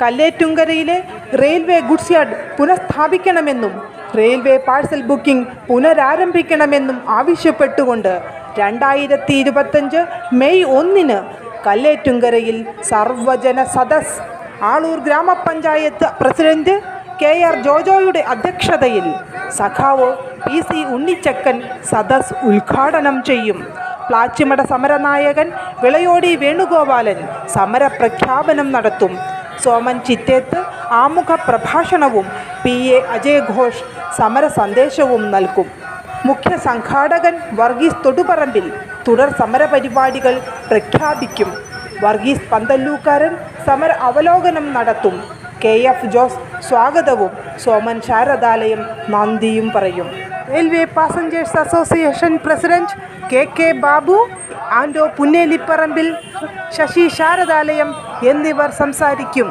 കല്ലേറ്റുങ്കരയിലെ railway goods yard പുനഃസ്ഥാപിക്കണമെന്നും railway parcel booking പുനരാരംഭിക്കണമെന്നും ആവശ്യപ്പെട്ടുകൊണ്ട് 2025 മെയ് 1 കല്ലേറ്റുങ്കരയിൽ സർവജന സദസ് ആളൂർ ഗ്രാമപഞ്ചായത്ത് പ്രസിഡന്റ് KR ജോജോയുടെ അധ്യക്ഷതയിൽ സഖാവ് PC ഉണ്ണിച്ചക്കൻ സദസ് ഉദ്ഘാടനം ചെയ്യും. പ്ലാച്ചിമട സമരനായകൻ വിളയോടി വേണുഗോപാലൻ സമരപ്രഖ്യാപനം നടത്തും. സോമൻ ചിറ്റേത്ത് ആമുഖ പ്രഭാഷണവും PA അജയ് ഘോഷ് സമര സന്ദേശവും നൽകും. മുഖ്യ സംഘാടകൻ വർഗീസ് തൊടുപറമ്പിൽ തുടർ സമരപരിപാടികൾ പ്രഖ്യാപിക്കും. വർഗീസ് പന്തല്ലൂക്കാരൻ സമര അവലോകനം നടത്തും. KF ജോസ് സ്വാഗതവും സോമൻ ശാരദാലയം നന്ദിയും പറയും. Railway passengers association president KK Babu, Ando Punnelipparambil, Sasi Saradalayam എന്നിവർ സംസാരിക്കും.